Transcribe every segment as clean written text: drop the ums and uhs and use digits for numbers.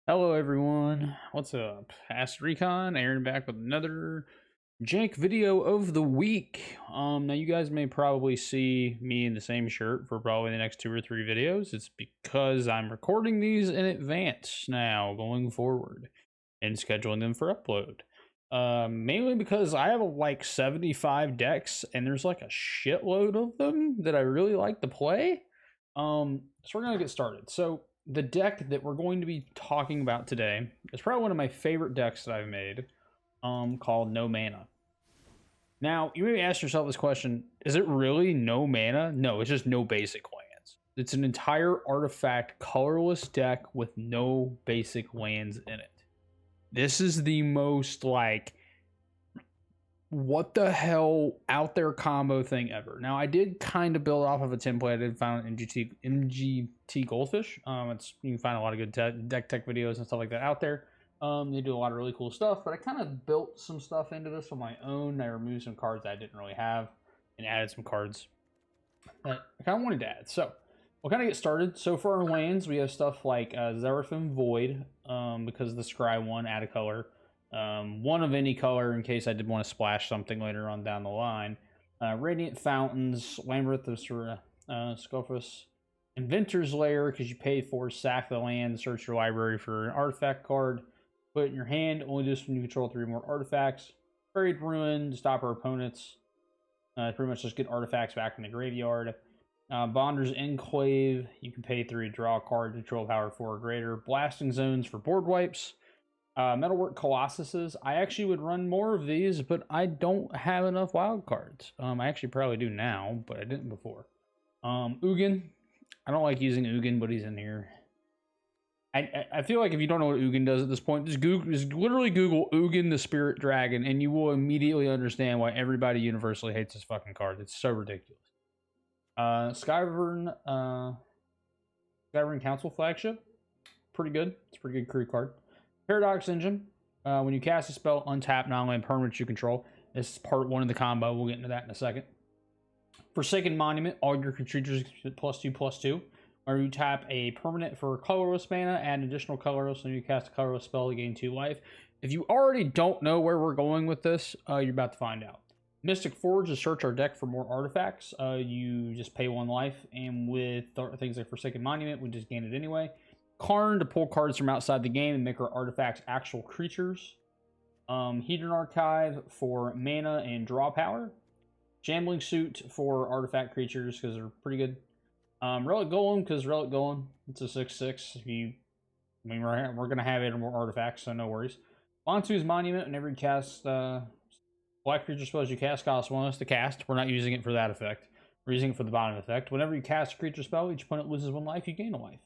Hello everyone, what's up? Past Recon, Aaron back with another Jank video of the week. Now you guys may probably see me in the same shirt for probably the next 2 or 3 videos. It's because I'm recording these in advance now, going forward, and scheduling them for upload. Mainly because I have like 75 decks, and there's like a shitload of them that I really like to play. So we're gonna get started. So the deck that we're going to be talking about today is probably one of my favorite decks that I've made, called No Mana. Now, you may ask yourself this question, is it really no mana? No, it's just no basic lands. It's an entire artifact colorless deck with no basic lands in it. This is the most, like, what the hell out there combo thing ever. Now, I did kind of build off of a template I did find in MGT Goldfish. You can find a lot of good deck tech videos and stuff like that out there. They do a lot of really cool stuff, but I kind of built some stuff into this on my own. I removed some cards that I didn't really have and added some cards that I kind of wanted to add. So we'll kind of get started. So for our lands, we have stuff like Zhalfirin Void, because the Scry one, add a color. One of any color in case I did want to splash something later on down the line. Radiant Fountains, Labyrinth of Skophos, Inventor's Lair, because you pay for sack the land, search your library for an artifact card, put it in your hand, only do this when you control 3 more artifacts. Buried Ruin, to stop our opponents. Pretty much just get artifacts back in the graveyard. Bonders Enclave, you can pay 3 to draw a card, control power 4 or greater. Blasting Zones for board wipes. Metalwork Colossuses. I actually would run more of these, but I don't have enough wild cards. I actually probably do now, but I didn't before. Ugin. I don't like using Ugin, but he's in here. I feel like if you don't know what Ugin does at this point, just literally Google Ugin the Spirit Dragon, and you will immediately understand why everybody universally hates this fucking card. It's so ridiculous. Skysovereign Council Flagship. Pretty good. It's a pretty good crew card. Paradox Engine. When you cast a spell, untap non-land permanents you control. This is part 1 of the combo. We'll get into that in a second. Forsaken Monument. All your creatures get +2/+2. Or you tap a permanent for colorless mana, add an additional colorless, and you cast a colorless spell to gain 2 life. If you already don't know where we're going with this, you're about to find out. Mystic Forge is search our deck for more artifacts. You just pay 1 life, and with things like Forsaken Monument, we just gain it anyway. Karn to pull cards from outside the game and make our artifacts actual creatures. Hedron Archive for mana and draw power. Shambling Suit for artifact creatures because they're pretty good. Relic Golem because Relic Golem, it's a 6/6. We're going to have 8 or more artifacts, so no worries. Bontu's Monument, whenever you cast black creature spells you cast cost 1 less to cast. We're not using it for that effect. We're using it for the bottom effect. Whenever you cast a creature spell, each opponent loses 1 life, you gain a life.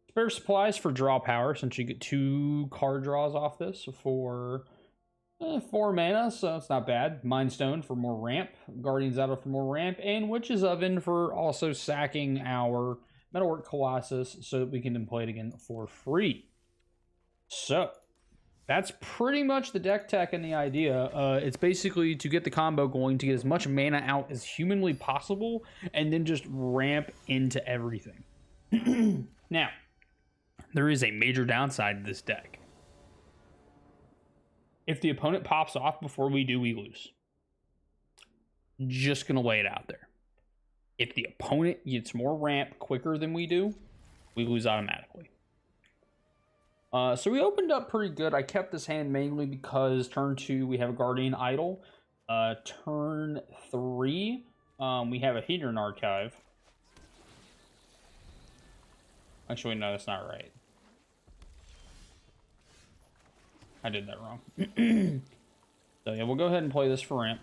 Spare Supplies for draw power, since you get 2 card draws off this for 4 mana, so it's not bad. Mind Stone for more ramp, Guardian's Idol for more ramp, and Witch's Oven for also sacking our Metalwork Colossus so that we can then play it again for free. So, that's pretty much the deck tech and the idea. It's basically to get the combo going, to get as much mana out as humanly possible, and then just ramp into everything. Now, there is a major downside to this deck. If the opponent pops off before we do, we lose. Just gonna lay it out there. If the opponent gets more ramp quicker than we do, we lose automatically. So we opened up pretty good. I kept this hand mainly because turn 2 we have a Guardian Idol. Turn 3 we have a Hedron Archive. Actually, no, that's not right. I did that wrong. So yeah, we'll go ahead and play this for ramp.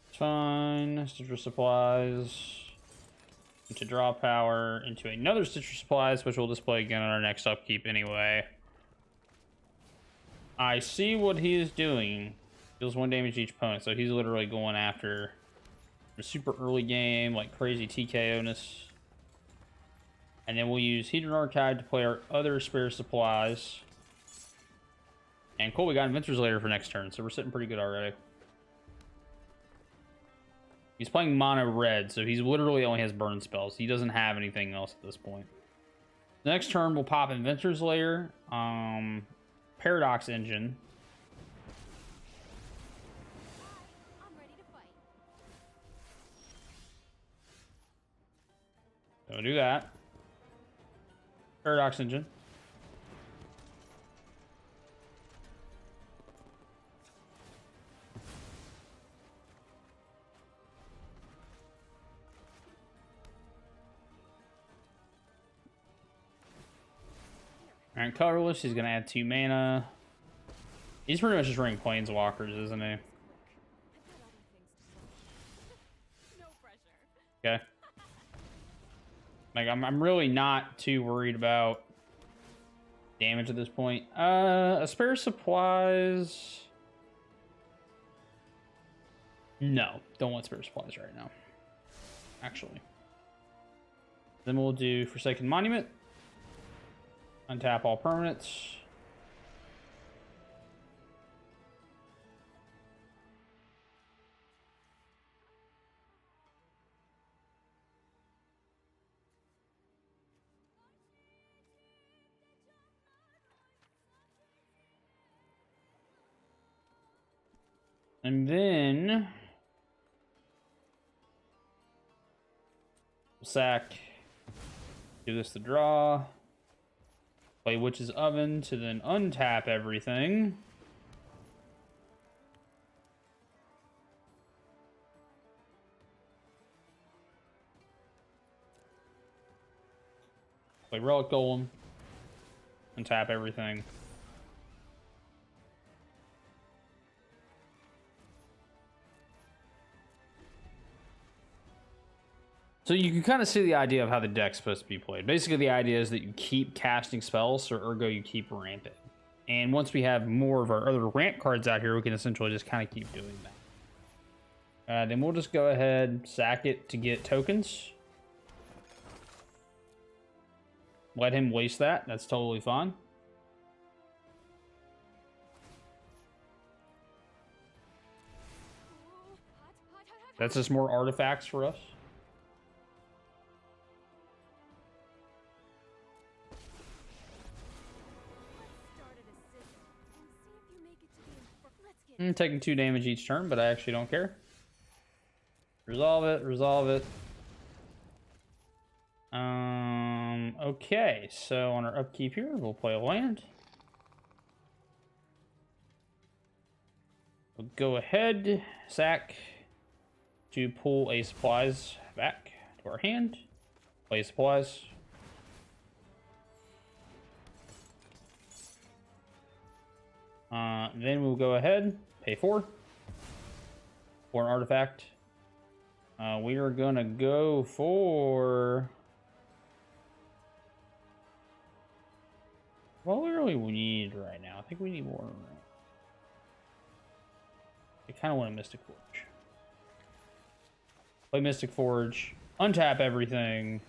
It's fine. Citrus Supplies. Into draw power. Into another Citrus Supplies, which we'll display again on our next upkeep anyway. I see what he is doing. Deals 1 damage to each opponent, so he's literally going after a super early game, like crazy TKO-ness. And then we'll use Hedron Archive to play our other Spare Supplies. And cool, we got Inventors Lair for next turn, so we're sitting pretty good already. He's playing mono red, so he's literally only has burn spells. He doesn't have anything else at this point. The next turn, we'll pop Inventor's Lair, Paradox Engine. So we'll do that. Paradox Engine. Alright, colorless, he's gonna add 2 mana. He's pretty much just running planeswalkers, isn't he? Okay. Like, I'm really not too worried about damage at this point. A spare supplies. No, don't want spare supplies right now. Actually. Then we'll do Forsaken Monument. Untap all permanents. And then sack. Do this to draw. Play Witch's Oven to then untap everything. Play Relic Golem. Untap everything. So you can kind of see the idea of how the deck's supposed to be played. Basically, the idea is that you keep casting spells, so ergo you keep ramping. And once we have more of our other ramp cards out here, we can essentially just kind of keep doing that. Then we'll just go ahead, sack it to get tokens. Let him waste that. That's totally fine. That's just more artifacts for us. I'm taking 2 damage each turn, but I actually don't care. Resolve it, resolve it. Okay, so on our upkeep here, we'll play a land. We'll go ahead, sack, to pull a supplies back to our hand. Play supplies. Then we'll go ahead, pay 4 for an artifact. We are gonna go for what we really need right now. I think we need more. I kind of want a Mystic Forge. Play Mystic Forge, untap everything.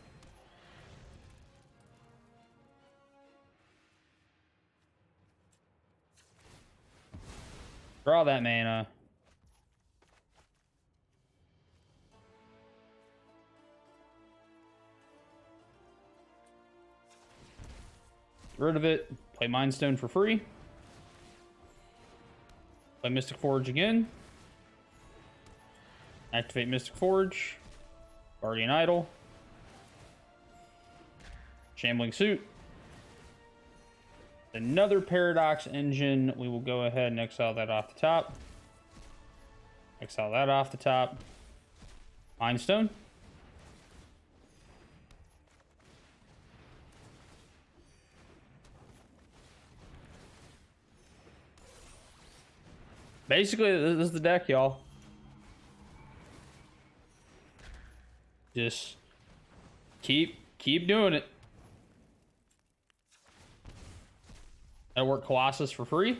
Draw that mana. Get rid of it. Play Mind Stone for free. Play Mystic Forge again. Activate Mystic Forge. Guardian Idol. Shambling Suit. Another Paradox Engine. We will go ahead and exile that off the top. Exile that off the top. Mind Stone. Basically, this is the deck, y'all. Just keep doing it. Metalwork Colossus for free.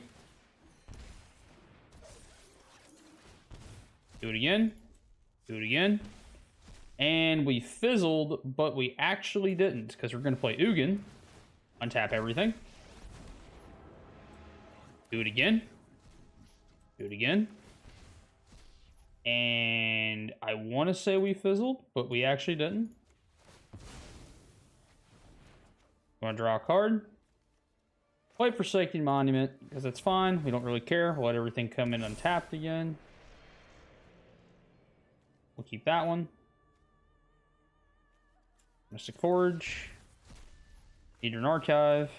Do it again. Do it again. And we fizzled, but we actually didn't, because we're going to play Ugin. Untap everything. Do it again. Do it again. And I want to say we fizzled, but we actually didn't. Want to draw a card? Play Forsaken Monument, because it's fine. We don't really care. We'll let everything come in untapped again. We'll keep that one. Mystic Forge. Hedron Archive.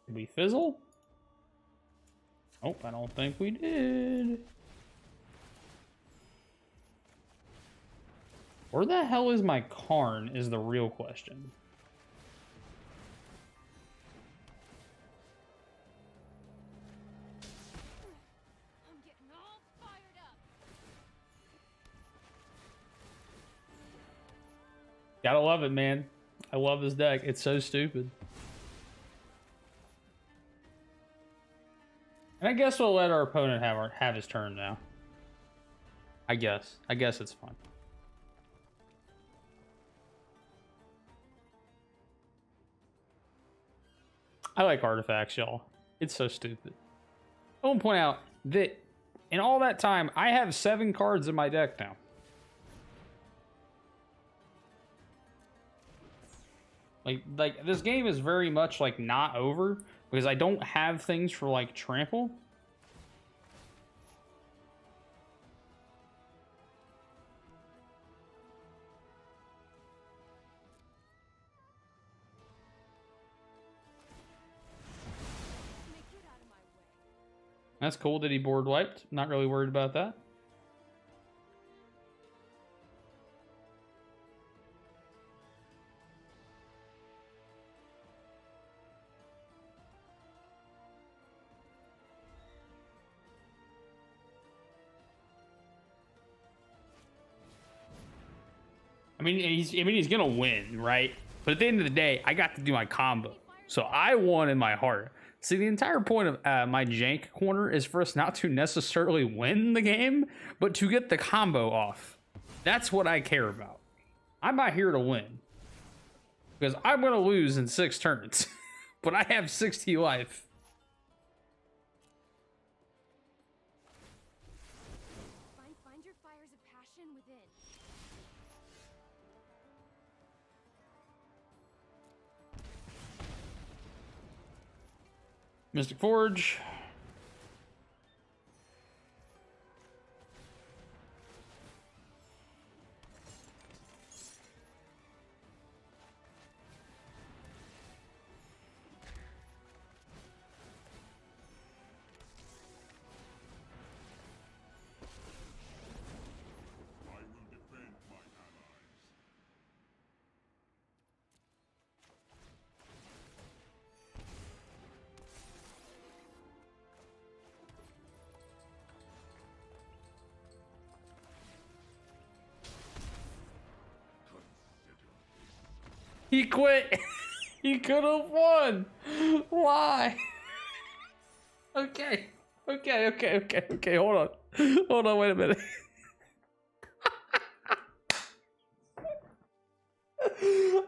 Did we fizzle? Nope, I don't think we did. Where the hell is my Karn is the real question. I'm getting all fired up. Gotta love it, man. I love this deck. It's so stupid. And I guess we'll let our opponent have his turn now. I guess it's fine. I like artifacts, y'all. It's so stupid. I want to point out that in all that time, I have 7 cards in my deck now. Like this game is very much like not over because I don't have things for like trample. That's cool that he board wiped. Not really worried about that. I mean, he's gonna win, right? But at the end of the day, I got to do my combo, so I won in my heart. See, the entire point of my Jank corner is for us not to necessarily win the game, but to get the combo off. That's what I care about. I'm not here to win. Because I'm going to lose in 6 turns. But I have 60 life. Find your fires of passion within. Mystic Forge. He quit. He could have won. Why? Okay. Hold on. Wait a minute.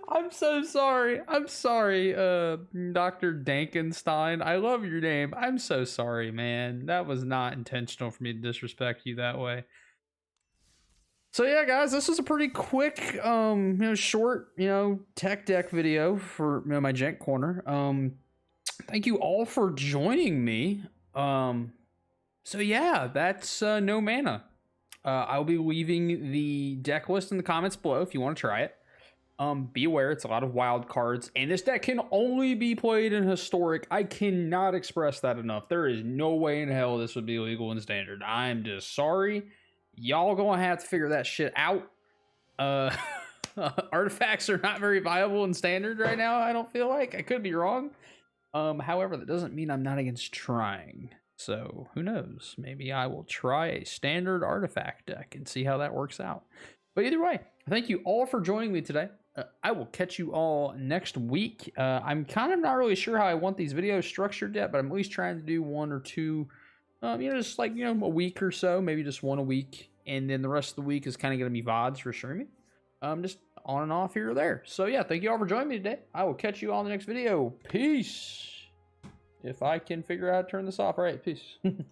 I'm so sorry. Dr. Dankenstein. I love your name. I'm so sorry, man. That was not intentional for me to disrespect you that way. So yeah, guys, this was a pretty quick, short, tech deck video for my Jank corner. Thank you all for joining me. So yeah, that's no mana. I'll be leaving the deck list in the comments below if you want to try it. Be aware, it's a lot of wild cards, and this deck can only be played in Historic. I cannot express that enough. There is no way in hell this would be legal in Standard. I'm just sorry. Y'all gonna have to figure that shit out. Artifacts are not very viable in Standard right now, I don't feel like. I could be wrong. However, that doesn't mean I'm not against trying. So, who knows? Maybe I will try a Standard artifact deck and see how that works out. But either way, thank you all for joining me today. I will catch you all next week. I'm kind of not really sure how I want these videos structured yet, but I'm at least trying to do 1 or 2 You know, just like, you know, a week or so, maybe just one a week. And then the rest of the week is kind of going to be VODs for streaming. Just on and off here or there. So yeah, thank you all for joining me today. I will catch you all in the next video. Peace. If I can figure out how to turn this off. All right, peace.